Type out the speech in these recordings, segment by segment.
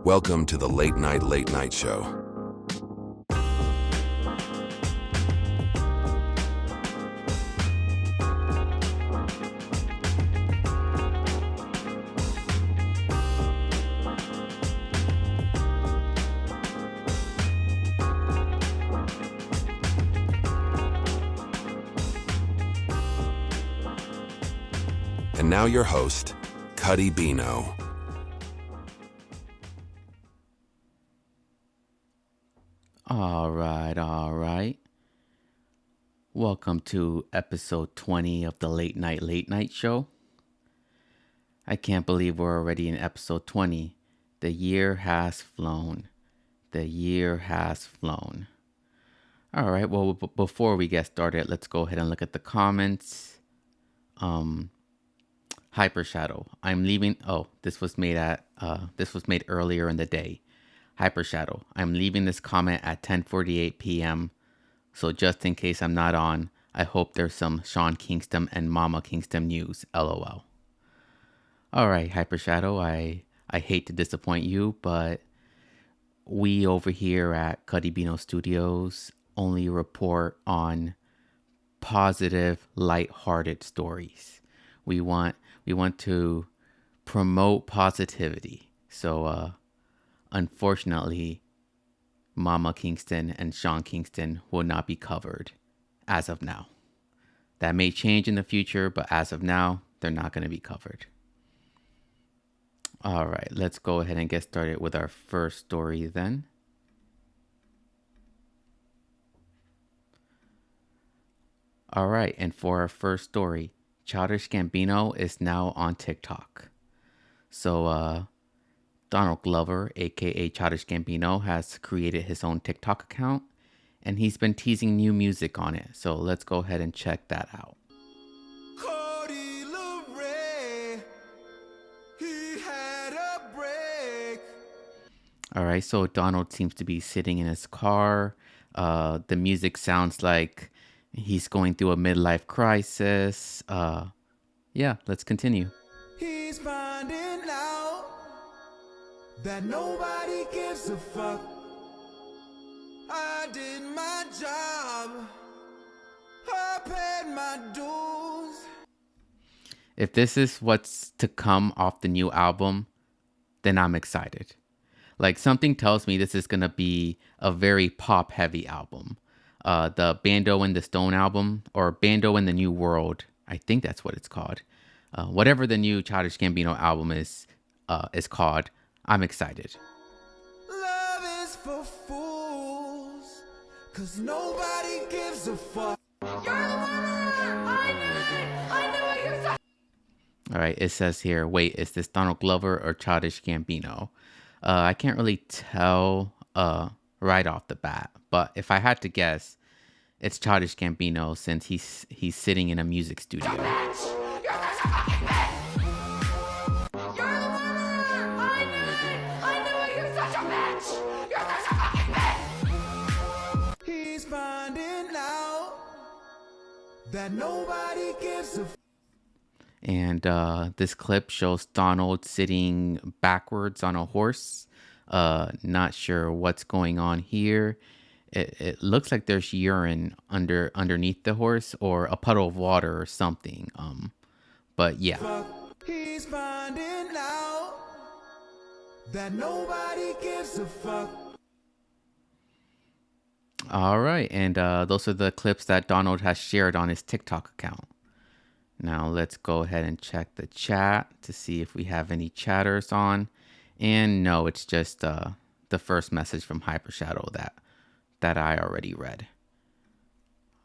Welcome to the Late Night Show. And now your host, Cuddy Bino. All right. Welcome to episode 20 of the Late Night Show. I can't believe we're already in episode 20. The year has flown. All right, well, before we get started, let's go ahead and look at the comments. Hyper Shadow. I'm leaving. Oh, this was made earlier in the day. Hyper Shadow. I'm leaving this comment at 10:48 p.m. So just in case I'm not on, I hope there's some Sean Kingston and Mama Kingston news. LOL. All right, Hyper Shadow. I hate to disappoint you, but we over here at Cuddy Bino Studios only report on positive, lighthearted stories. We want to promote positivity. So, unfortunately, Mama Kingston and Sean Kingston will not be covered as of now. That may change in the future, but as of now, they're not going to be covered. All right, let's go ahead and get started with our first story then. All right, and for our first story, Childish Gambino is now on TikTok. So, Donald Glover, aka Childish Gambino, has created his own TikTok account, and he's been teasing new music on it. So let's go ahead and check that out. All right, so Donald seems to be sitting in his car. The music sounds like he's going through a midlife crisis. Yeah, let's continue. He's finding out that nobody gives a fuck. I did my job. I paid my dues. If this is what's to come off the new album, then I'm excited. Like, something tells me this is going to be a very pop-heavy album. The Bando and the Stone album, or Bando and the New World, I think that's what it's called. Whatever the new Childish Gambino album is called, I'm excited. Love is for fools, 'cause nobody gives a fuck. All right, it says here, wait, is this Donald Glover or Childish Gambino? I can't really tell right off the bat, but if I had to guess, it's Childish Gambino since he's sitting in a music studio. He's finding out that nobody gives a fuck. And this clip shows Donald sitting backwards on a horse. Not sure what's going on here. It looks like there's urine underneath the horse or a puddle of water or something. But yeah. He's finding out that nobody gives a fuck. All right, and those are the clips that Donald has shared on his TikTok account. Now let's go ahead and check the chat to see if we have any chatters on. And no, it's just the first message from Hyper Shadow that I already read.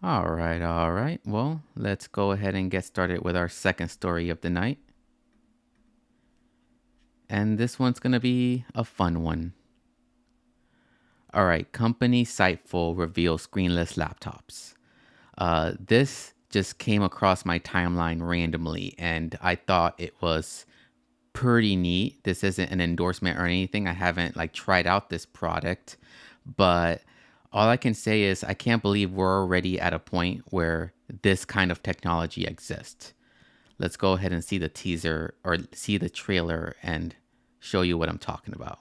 All right. Well, let's go ahead and get started with our second story of the night. And this one's going to be a fun one. All right, company Sightful reveals screenless laptops. This just came across my timeline randomly, and I thought it was pretty neat. This isn't an endorsement or anything. I haven't tried out this product, but all I can say is I can't believe we're already at a point where this kind of technology exists. Let's go ahead and see the teaser or see the trailer and show you what I'm talking about.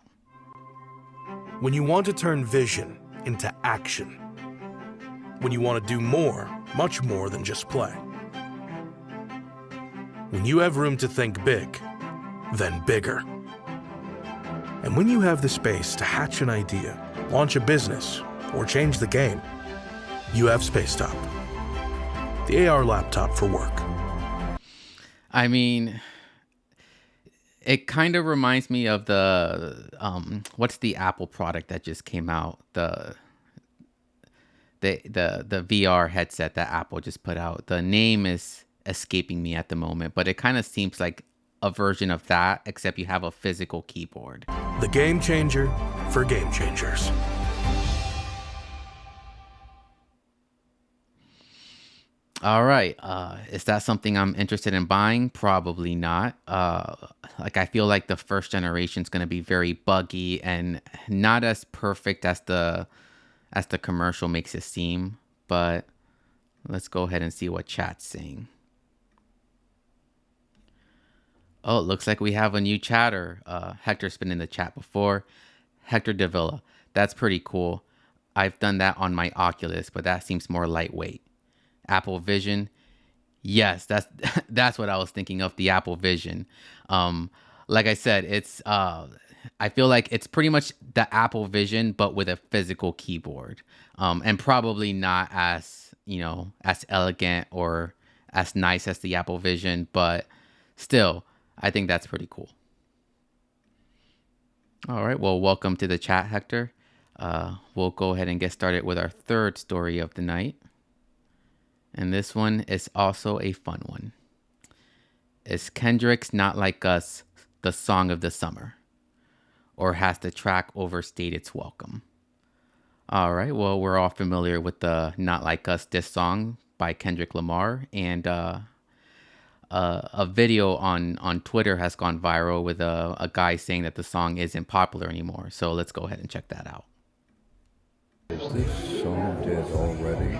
When you want to turn vision into action. When you want to do more, much more than just play. When you have room to think big, then bigger. And when you have the space to hatch an idea, launch a business, or change the game, you have Spacetop, the AR laptop for work. I mean, it kind of reminds me of the what's the Apple product that just came out? The VR headset that Apple just put out. The name is escaping me at the moment, but it kind of seems like a version of that, except you have a physical keyboard. The game changer for game changers. All right. Is that something I'm interested in buying? Probably not. Like I feel like the first generation is going to be very buggy and not as perfect as the commercial makes it seem. But let's go ahead and see what chat's saying. Oh, it looks like we have a new chatter. Hector's been in the chat before. Hector Davila. That's pretty cool. I've done that on my Oculus, but that seems more lightweight. Apple Vision. Yes, that's what I was thinking of, the Apple Vision. Like I said, it's I feel like it's pretty much the Apple Vision, but with a physical keyboard. And probably not as, as elegant or as nice as the Apple Vision, but still, I think that's pretty cool. All right, well, welcome to the chat, Hector. We'll go ahead and get started with our third story of the night. And this one is also a fun one. Is Kendrick's Not Like Us the song of the summer? Or has the track overstayed its welcome? All right, well, we're all familiar with the Not Like Us diss song by Kendrick Lamar. And a video on Twitter has gone viral with a guy saying that the song isn't popular anymore. So let's go ahead and check that out. Is this song dead already?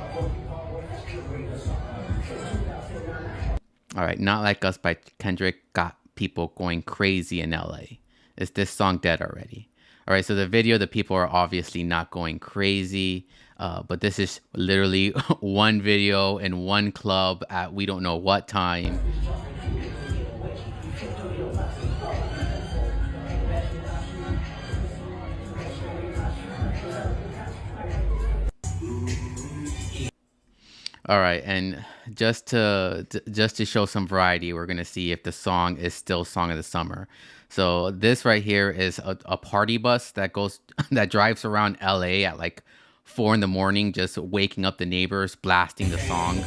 All right, Not Like Us by Kendrick got people going crazy in LA. Is this song dead already? All right, so the video, the people are obviously not going crazy, but this is literally one video in one club at we don't know what time. All right, and just to show some variety, we're gonna see if the song is still Song of the Summer. So this right here is a party bus that drives around LA at like 4 a.m, just waking up the neighbors, blasting the song.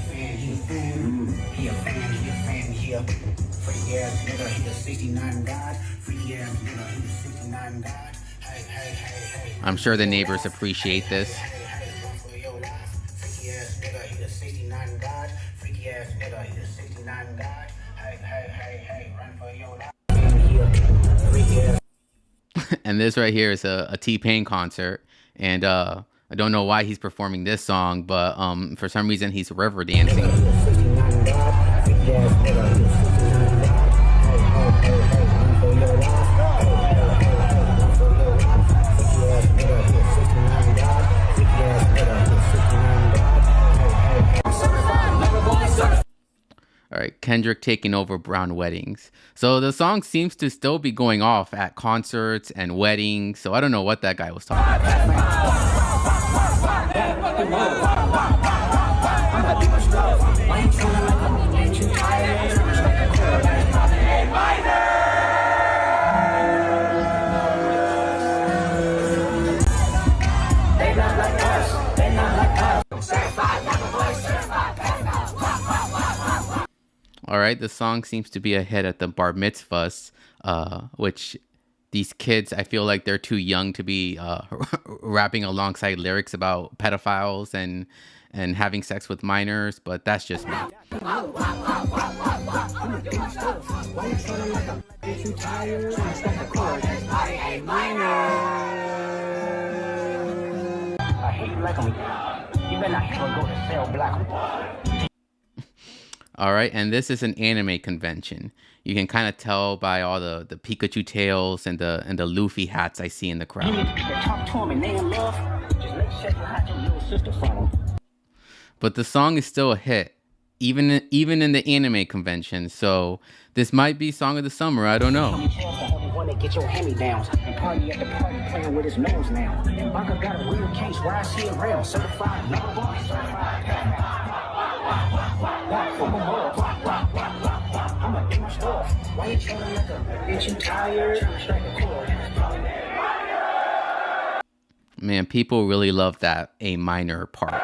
I'm sure the neighbors appreciate this. And this right here is a T-Pain concert, and I don't know why he's performing this song, but for some reason he's river dancing. All right, Kendrick taking over brown weddings. So the song seems to still be going off at concerts and weddings. So I don't know what that guy was talking about. All right, the song seems to be a hit at the bar mitzvahs, which these kids, I feel like they're too young to be rapping alongside lyrics about pedophiles and having sex with minors, but that's just me. All right, and this is an anime convention. You can kind of tell by all the Pikachu tails and the Luffy hats I see in the crowd. But the song is still a hit, even in the anime convention. So this might be song of the summer. I don't know. Get your hand-me-downs and party at the party playing with his nose now. And Baka got a real case where I see around certified number one. I'm a damn stuff. Why you trying like a bitch you tired? Strike a chord. Man, people really love that A minor part.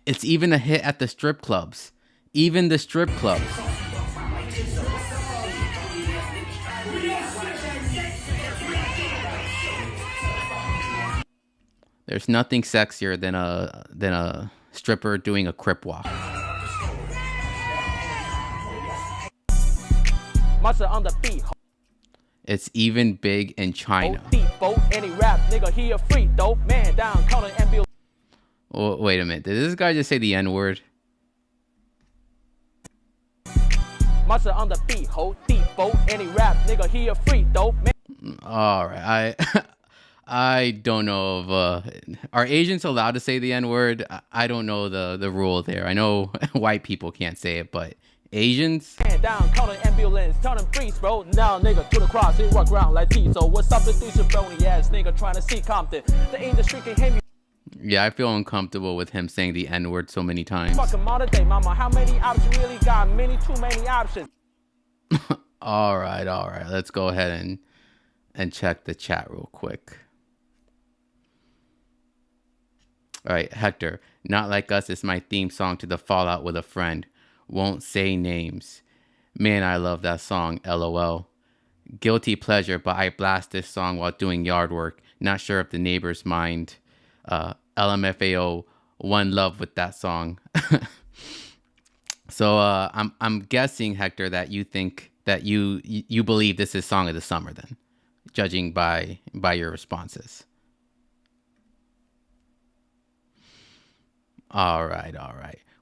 It's even a hit at the strip clubs. Even the strip clubs. There's nothing sexier than a stripper doing a crip walk. On the beat. It's even big in China. Any rap nigga here free though. Man down, call an ambulance. Oh, wait a minute. Did this guy just say the N-word? Monster on the beat, ho, deep boat. Any rap nigga here free though. Man. All right. I don't know if are Asians allowed to say the N-word? I don't know the rule there. I know white people can't say it, but Asians? Man down, call an ambulance, tell them freeze, bro. Now nigga to the cross, he walk around like T. So what's up with these brony ass nigga trying to see Compton? The industry can hear me. Yeah, I feel uncomfortable with him saying the N-word so many times. Fucking modern day, mama. How many options you really got? Too many options. All right. Let's go ahead and check the chat real quick. All right, Hector. Not Like Us is my theme song to the Fallout with a Friend. Won't say names. Man, I love that song. LOL. Guilty pleasure, but I blast this song while doing yard work. Not sure if the neighbors mind. LMFAO, one love with that song. So I'm guessing, Hector, that you think that you believe this is song of the summer then, judging by your responses. All right.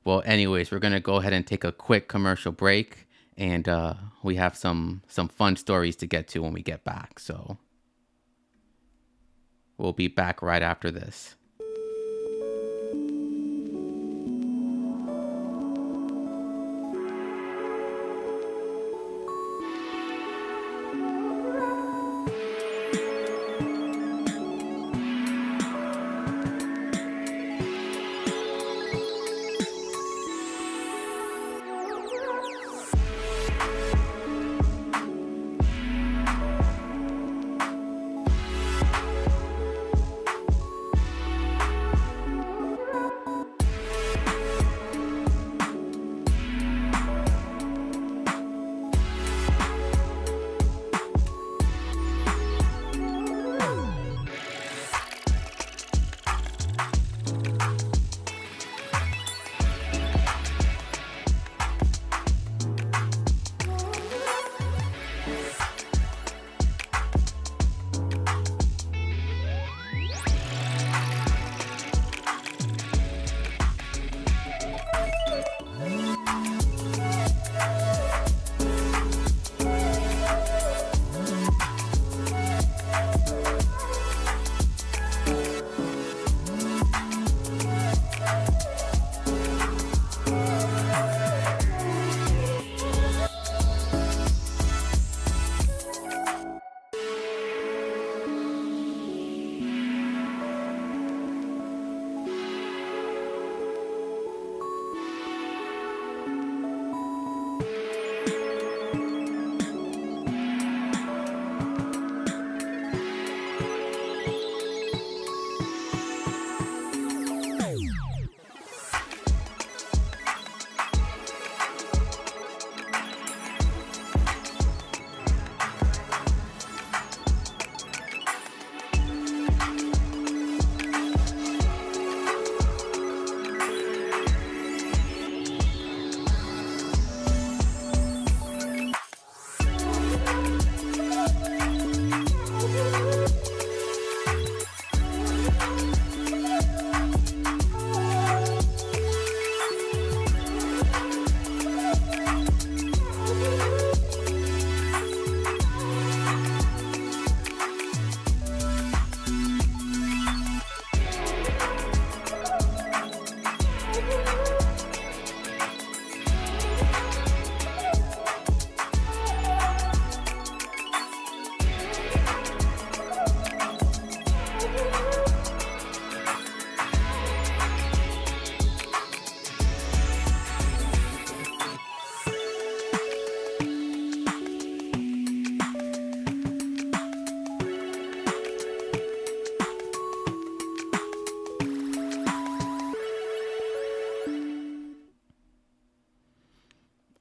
Well, anyways, we're gonna go ahead and take a quick commercial break, and we have some fun stories to get to when we get back. So we'll be back right after this.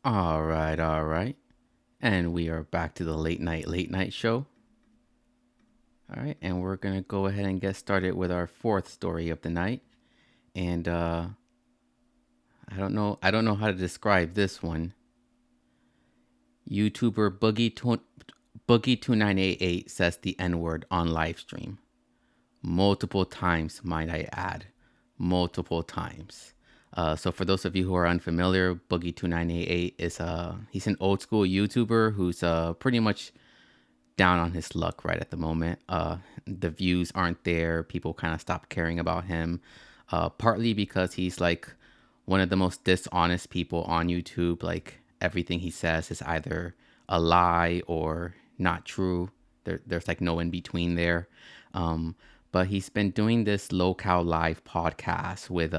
All right, all right. And we are back to the late night show. All right, and we're going to go ahead and get started with our fourth story of the night. And I don't know how to describe this one. YouTuber Boogie2988 says the N-word on live stream. Multiple times, might I add. Multiple times. So for those of you who are unfamiliar, Boogie2988 is he's an old school YouTuber who's pretty much down on his luck right at the moment. The views aren't there. People kind of stopped caring about him. Partly because he's like one of the most dishonest people on YouTube. Like everything he says is either a lie or not true. There's like no in between there. But he's been doing this LoCal Live podcast with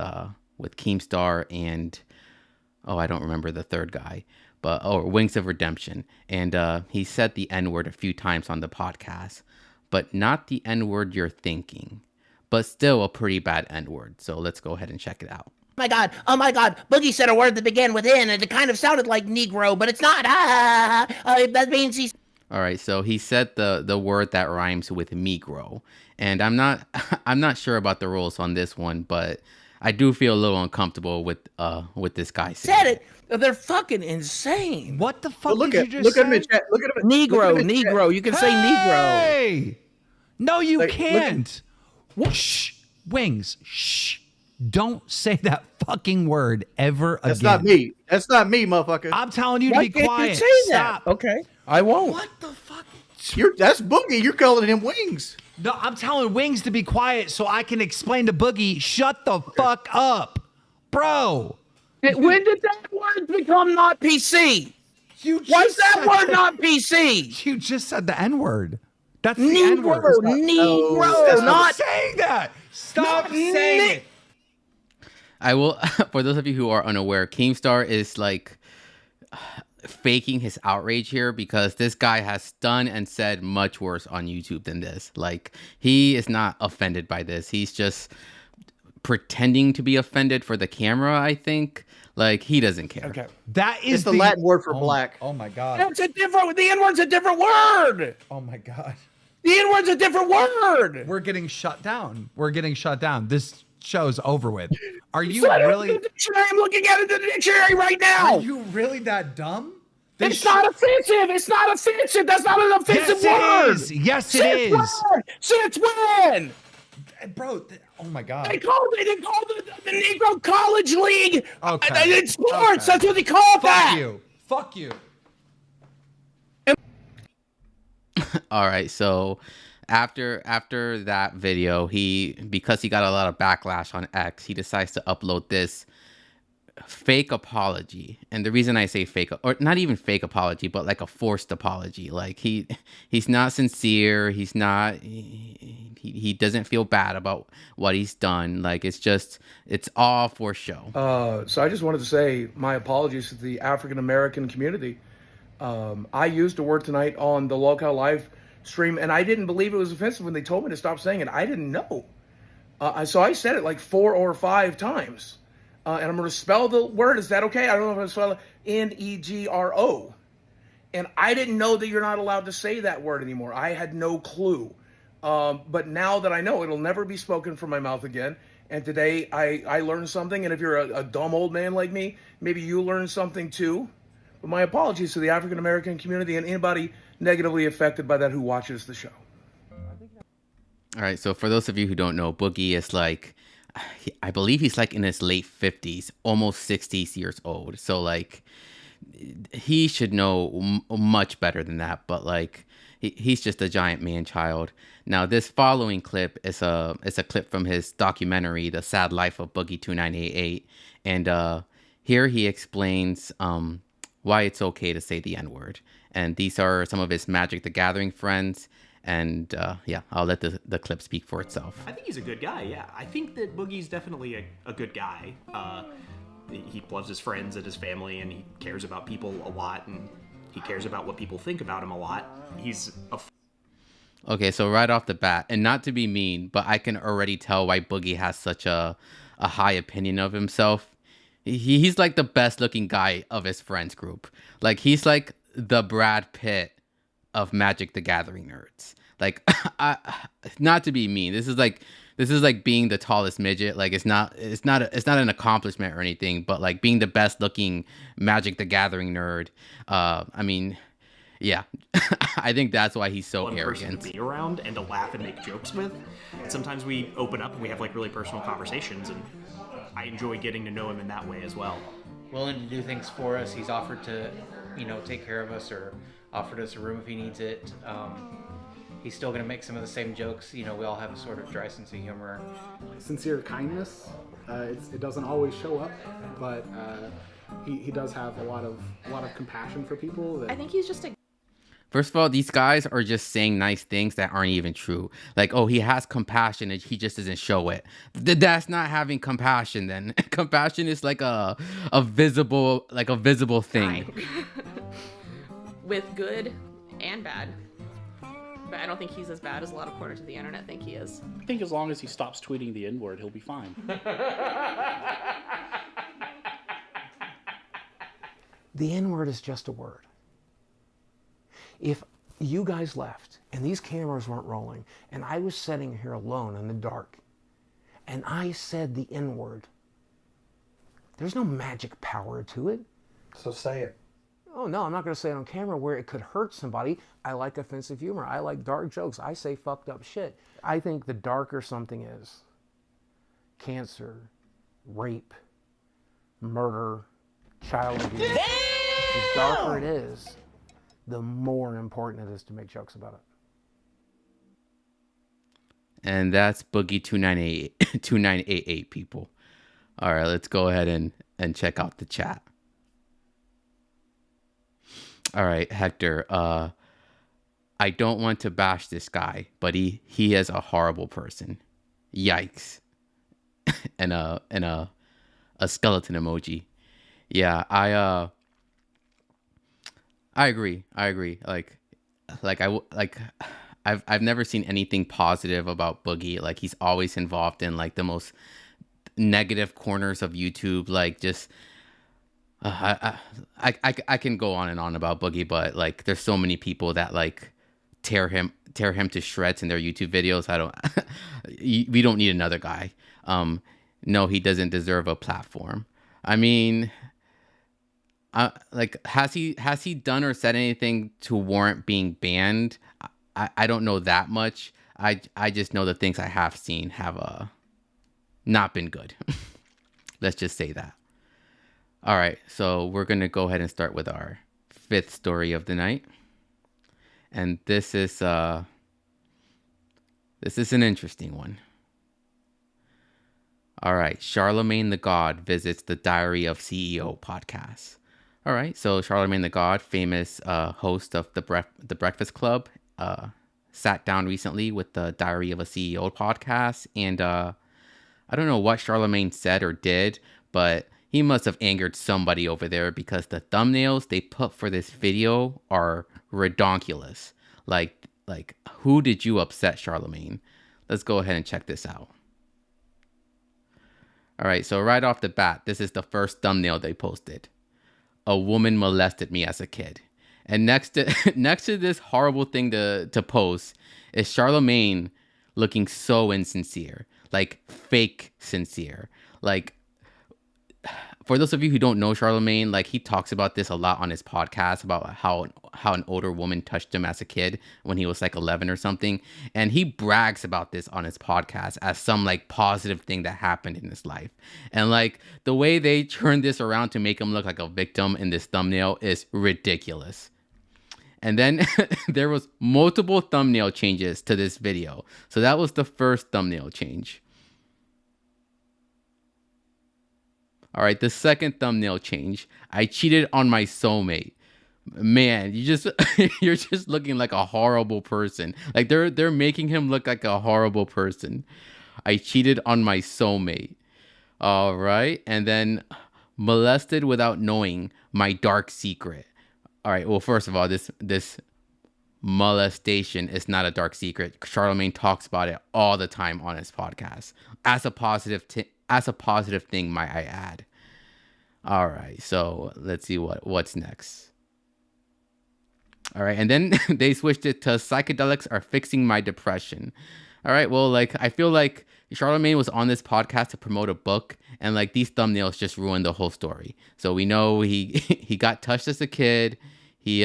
Keemstar and I don't remember the third guy, but Wings of Redemption. And he said the N-word a few times on the podcast, but not the N-word you're thinking, but still a pretty bad N-word. So let's go ahead and check it out. Oh my God, Boogie said a word that began with N, and it kind of sounded like Negro, but it's not. That means he's... All right, so he said the word that rhymes with Negro, and I'm not sure about the rules on this one, but I do feel a little uncomfortable with this guy saying said it. They're fucking insane. What the fuck look did at you just look say? at him in chat. Look at him. Negro. You can say Negro. Hey! No, you Like, can't. Shh. Wings. Shh. Don't say that fucking word ever That's again. not me. That's not me, motherfucker. I'm telling you to Why be can't quiet. you say Stop. that? Okay, I won't. What the fuck? That's Boogie. You're calling him Wings. No, I'm telling Wings to be quiet so I can explain to Boogie, shut the fuck up. Bro. When did that word become not PC? Why's that word not PC? You just said the N-word. That's the Negro, N-word. Negro, not saying that. Stop saying it. I will, for those of you who are unaware, Keemstar is like faking his outrage here because this guy has done and said much worse on YouTube than this. Like, he is not offended by this. He's just pretending to be offended for the camera, I think. Like, he doesn't care. Okay. That is It's the Latin word for black. Oh my God. the N-word's a different word. Oh my God. The N-word's a different word. We're getting shut down. This show's over with. Are you It's not in really? the dictionary. I'm looking at it in the dictionary right now. Are you really that dumb? It's not offensive. It's not offensive. That's not an offensive word. Yes, it is. Since when? Bro, oh my God. They called the Negro College League. Okay. In sports. Okay. That's what they call that. Fuck you. All right, so after that video, because he got a lot of backlash on X, he decides to upload this fake apology. And the reason I say fake, or not even fake apology, but like a forced apology. Like he's not sincere. He's not. He doesn't feel bad about what he's done. Like it's all for show. So I just wanted to say my apologies to the African American community. I used a word tonight on the LoCal Live stream, and I didn't believe it was offensive when they told me to stop saying it. I didn't know. So I said it like 4 or 5 times. And I'm going to spell the word. Is that okay? I don't know if I spell it Negro. And I didn't know that you're not allowed to say that word anymore. I had no clue. But now that I know, it'll never be spoken from my mouth again. And today I learned something. And if you're a dumb old man like me, maybe you learned something too. But my apologies to the African American community and anybody negatively affected by that who watches the show. All right, so for those of you who don't know, Boogie is like, I believe he's like in his late 50s, almost 60s years old. So like, he should know much better than that. But like, he's just a giant man-child. Now, this following clip is a clip from his documentary, The Sad Life of Boogie 2988, and here he explains why it's okay to say the N-word. And these are some of his Magic the Gathering friends. And yeah, I'll let the clip speak for itself. I think he's a good guy, yeah. I think that Boogie's definitely a good guy. He loves his friends and his family, and he cares about people a lot, and he cares about what people think about him a lot. He's a... Okay, so right off the bat, and not to be mean, but I can already tell why Boogie has such a high opinion of himself. He's like the best looking guy of his friends group. Like he's like the Brad Pitt of Magic the Gathering nerds. Like not to be mean. This is like being the tallest midget. Like it's not an accomplishment or anything, but like being the best looking Magic the Gathering nerd. I mean, yeah. I think that's why he's so arrogant. Person to be around and to laugh and make jokes with. And sometimes we open up and we have like really personal conversations, and I enjoy getting to know him in that way as well. Willing to do things for us. He's offered to, take care of us or offered us a room if he needs it. He's still going to make some of the same jokes. We all have a sort of dry sense of humor. Sincere kindness. It doesn't always show up, but he does have a lot of compassion for people. I think he's just a. First of all, these guys are just saying nice things that aren't even true. Like, oh, he has compassion and he just doesn't show it. That's not having compassion then. Compassion is like a visible thing. With good and bad. But I don't think he's as bad as a lot of corners of the internet think he is. I think as long as he stops tweeting the N-word, he'll be fine. The N-word is just a word. If you guys left and these cameras weren't rolling and I was sitting here alone in the dark and I said the N-word, there's no magic power to it. So say it. Oh no, I'm not going to say it on camera where it could hurt somebody. I like offensive humor. I like dark jokes. I say fucked up shit. I think the darker something is, cancer, rape, murder, child abuse, the darker it is, the more important it is to make jokes about it. And that's Boogie 2988 people. All right, let's go ahead and check out the chat. All right, Hector. I don't want to bash this guy, but he is a horrible person. Yikes. and a skeleton emoji. Yeah, I agree. I've never seen anything positive about Boogie. Like he's always involved in like the most negative corners of YouTube. Like just I can go on and on about Boogie, but like there's so many people that like tear him to shreds in their YouTube videos. We don't need another guy. No, he doesn't deserve a platform. I mean, like has he done or said anything to warrant being banned? I don't know that much. I just know the things I have seen have not been good. Let's just say that. All right, so we're going to go ahead and start with our fifth story of the night. And this is an interesting one. All right, Charlemagne the God visits the Diary of CEO podcast. All right, so Charlemagne the God, famous host of the Breakfast Club, sat down recently with the Diary of a CEO podcast. And I don't know what Charlemagne said or did, but he must have angered somebody over there because the thumbnails they put for this video are redonkulous. Like who did you upset, Charlemagne? Let's go ahead and check this out. All right, so right off the bat, this is the first thumbnail they posted. A woman molested me as a kid. And next to this horrible thing to post is Charlemagne looking so insincere, like fake sincere. Like, for those of you who don't know Charlemagne, like he talks about this a lot on his podcast about how an older woman touched him as a kid when he was like 11 or something. And he brags about this on his podcast as some like positive thing that happened in his life. And like the way they turned this around to make him look like a victim in this thumbnail is ridiculous. And then there was multiple thumbnail changes to this video. So that was the first thumbnail change. All right, the second thumbnail change. I cheated on my soulmate. Man, you're just looking like a horrible person. Like they're making him look like a horrible person. I cheated on my soulmate. All right, and then molested without knowing, my dark secret. All right, well, first of all, this molestation is not a dark secret. Charlemagne talks about it all the time on his podcast as a positive thing, might I add. All right, so let's see what's next. All right, and then they switched it to psychedelics are fixing my depression. All right, well, like I feel like Charlemagne was on this podcast to promote a book, and like these thumbnails just ruined the whole story. So we know he got touched as a kid, he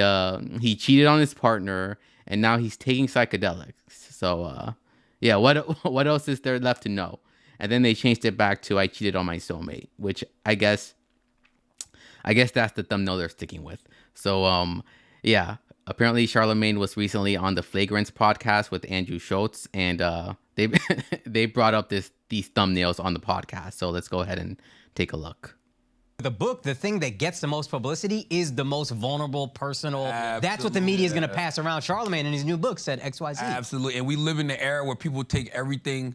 cheated on his partner, and now he's taking psychedelics. So yeah, what else is there left to know? And then they changed it back to I cheated on my soulmate, which I guess that's the thumbnail they're sticking with. So yeah. Apparently, Charlemagne was recently on the Flagrance podcast with Andrew Schultz, and they brought up these thumbnails on the podcast. So let's go ahead and take a look. The book, the thing that gets the most publicity is the most vulnerable, personal. Absolutely. That's what the media is going to pass around. Charlemagne in his new book said XYZ. Absolutely, and we live in the era where people take everything,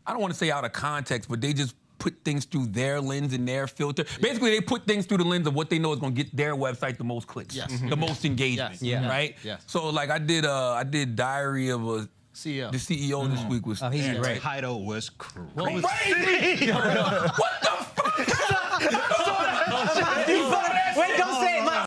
I don't want to say out of context, but they just put things through their lens and their filter. Basically, they put things through the lens of what they know is going to get their website the most clicks, the most engagement, right? Yes. So like I did Diary of a CEO. The CEO this week was he's great. Right? Title was crazy. What the fuck? Wait, don't say it. Look.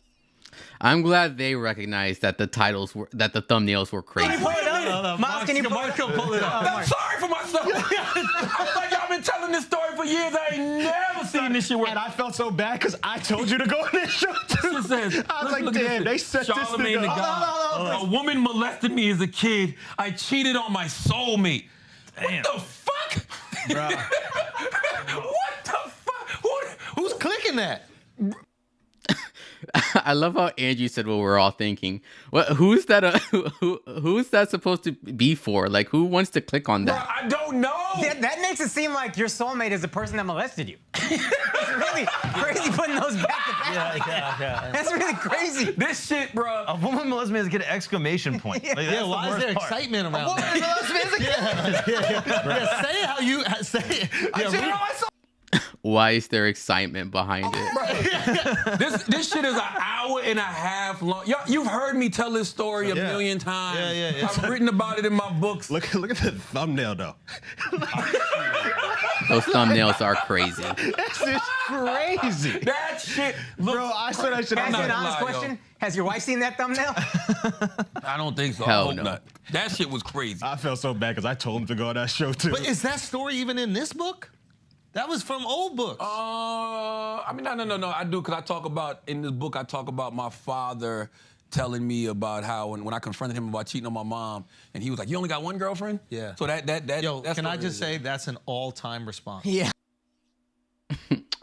I'm glad they recognized that the thumbnails were crazy. Miles, can you pull it up? I'm sorry for myself. I'm like, y'all been telling this story for years. I ain't never seen this shit. And I felt so bad because I told you to go on this show too. I was like, damn, they set this Charlemagne thing the up. A woman molested me as a kid. I cheated on my soulmate. Damn. What the fuck? What the fuck? Who's clicking that? I love how Andrew said what we're all thinking. Who's that? Who's that supposed to be for? Like, who wants to click on that? Bro, I don't know. That makes it seem like your soulmate is the person that molested you. It's really crazy putting those back to back. Yeah. That's really crazy. This shit, bro. A woman molested me is get an exclamation point. Like, why is there excitement around that? A woman molested me as a kid. Yeah, say it how you say it. Why is there excitement behind it? This shit is an hour and a half long. You've heard me tell this story a million times. Yeah. I've written about it in my books. Look at the thumbnail though. Those thumbnails are crazy. That's just crazy. That shit, bro. I swear that shit. Can I ask you an honest question? Has your wife seen that thumbnail? I don't think so. Hell I hope no. not. That shit was crazy. I felt so bad because I told him to go on that show too. But is that story even in this book? That was from old books. I mean, no. I do, because in this book, I talk about my father telling me about how when I confronted him about cheating on my mom, and he was like, "You only got one girlfriend?" Yeah. So can I just say that's an all-time response? Yeah.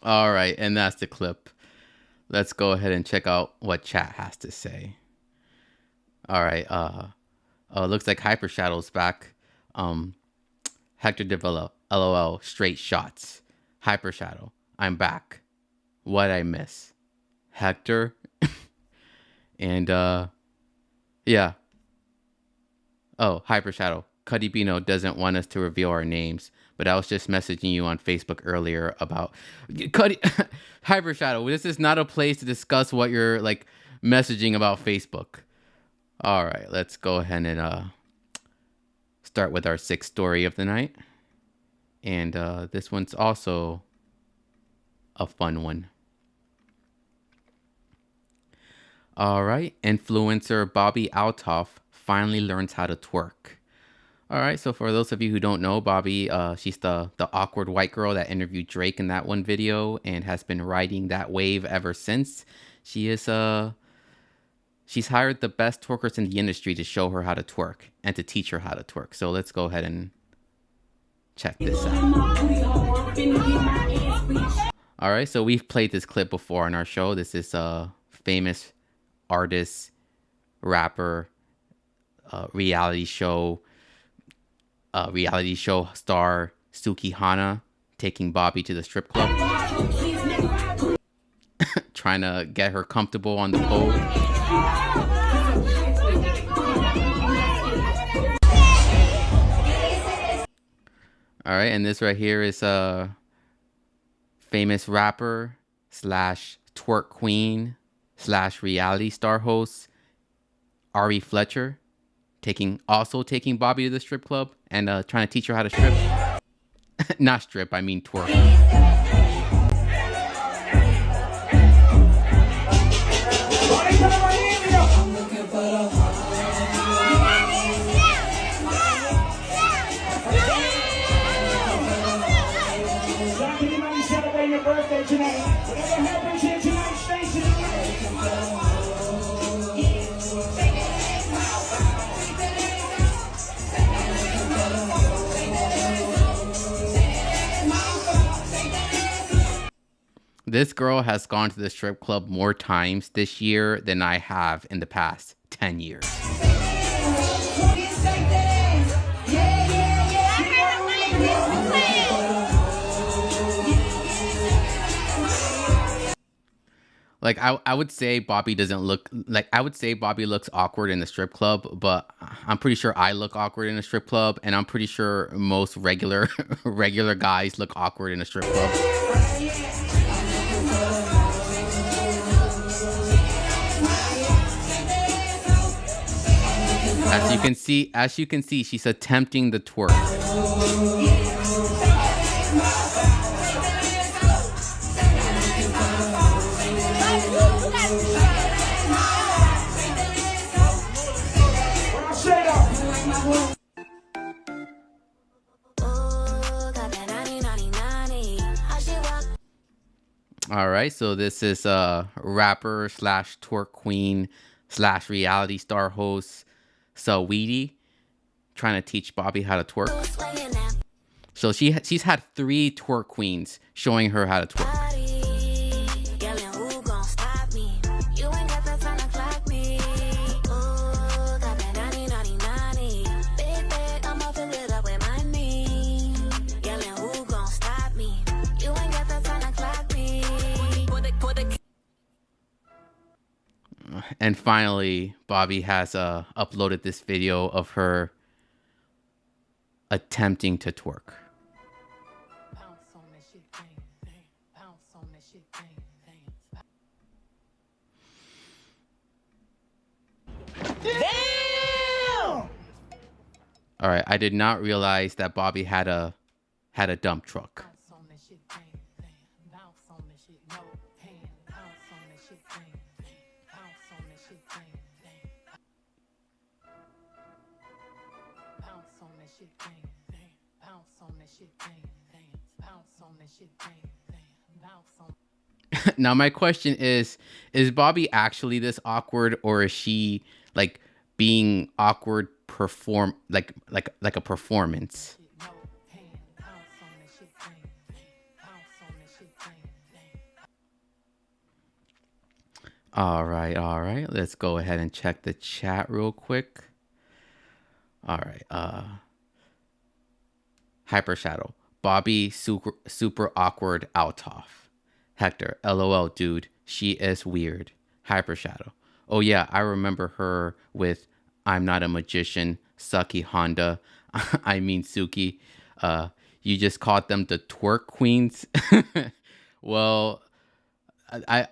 All right, and that's the clip. Let's go ahead and check out what chat has to say. All right. Looks like Hyper Shadow's back. Hector Davila, LOL, straight shots. Hyper Shadow, I'm back. What I miss? Hector. And yeah. Oh, Hyper Shadow. Cuddy Bino doesn't want us to reveal our names, but I was just messaging you on Facebook earlier about Cuddy. Hyper Shadow, this is not a place to discuss what you're like messaging about Facebook. All right, let's go ahead and start with our sixth story of the night. And this one's also a fun one. All right. Influencer Bobby Altoff finally learns how to twerk. All right. So for those of you who don't know, Bobby, she's the awkward white girl that interviewed Drake in that one video and has been riding that wave ever since. She's hired the best twerkers in the industry to show her how to twerk and to teach her how to twerk. So let's go ahead and check this out. All right, so we've played this clip before on our show. This is a famous artist, rapper, reality show star Suki Hana taking Bobby to the strip club, trying to get her comfortable on the pole. All right, and this right here is a famous rapper slash twerk queen slash reality star host Ari Fletcher also taking Bobby to the strip club and trying to teach her how to strip. Not strip, I mean twerk. This girl has gone to the strip club more times this year than I have in the past 10 years. Like I would say Bobby doesn't look like I would say Bobby looks awkward in the strip club, but I'm pretty sure I look awkward in a strip club, and I'm pretty sure most regular regular guys look awkward in a strip club. As you can see, she's attempting the twerk. All right, so this is rapper slash twerk queen slash reality star host Saweetie trying to teach Bobby how to twerk. So she's had 3 twerk queens showing her how to twerk. And finally, Bobby has uploaded this video of her attempting to twerk. Damn! All right, I did not realize that Bobby had a dump truck. Now my question is Bobby actually this awkward, or is she like being awkward like a performance? All right. Let's go ahead and check the chat real quick. All right. Hyper Shadow. Bobby super awkward Altoff. Hector, LOL, dude. She is weird. Hyper Shadow. Oh yeah, I remember her with I'm Not a Magician, Sucky Honda. I mean Suki. You just called them the twerk queens. Well,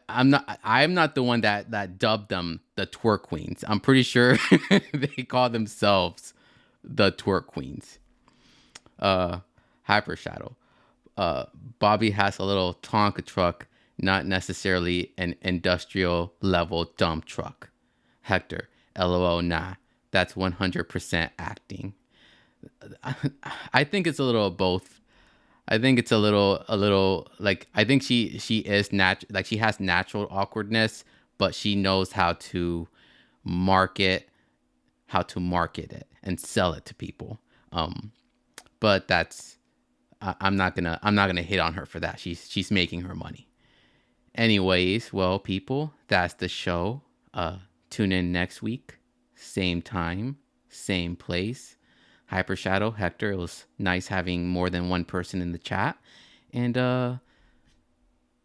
I'm not the one that dubbed them the twerk queens. I'm pretty sure they call themselves the twerk queens. Hyper Shadow. Bobby has a little Tonka truck, not necessarily an industrial level dump truck. Hector, LOL, nah, that's 100% acting. I think it's a little of both. I think it's a little like I think she is she has natural awkwardness, but she knows how to market it and sell it to people. But that's I'm not gonna hit on her for that. She's making her money. Anyways, well, people, that's the show. Tune in next week, same time, same place. Hyper Shadow, Hector, it was nice having more than one person in the chat. And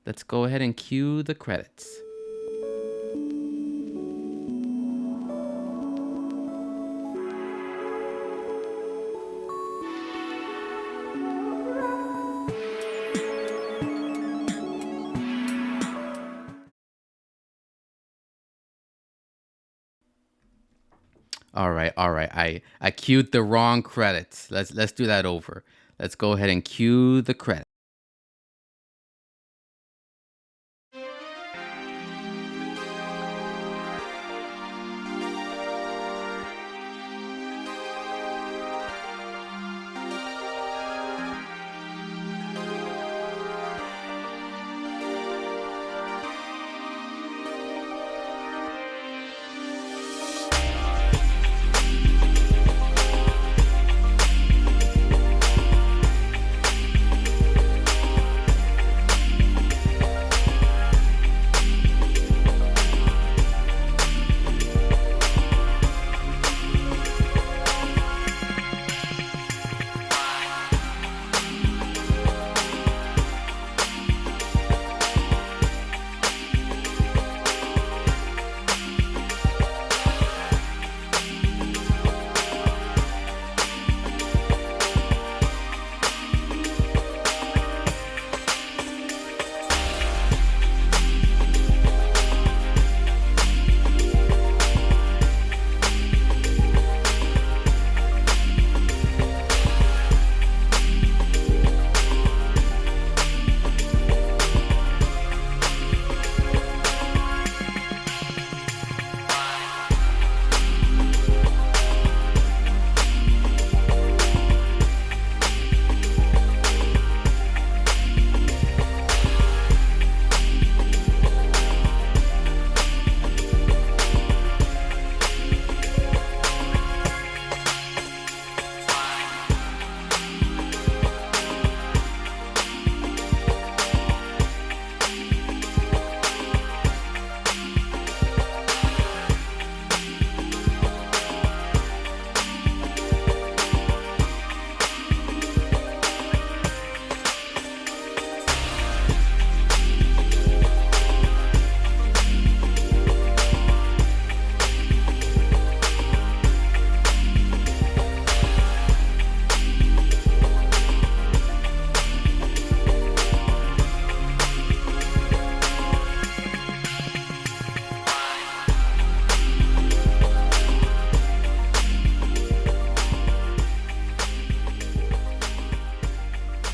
let's go ahead and cue the credits. All right. I queued the wrong credits. Let's do that over. Let's go ahead and cue the credits.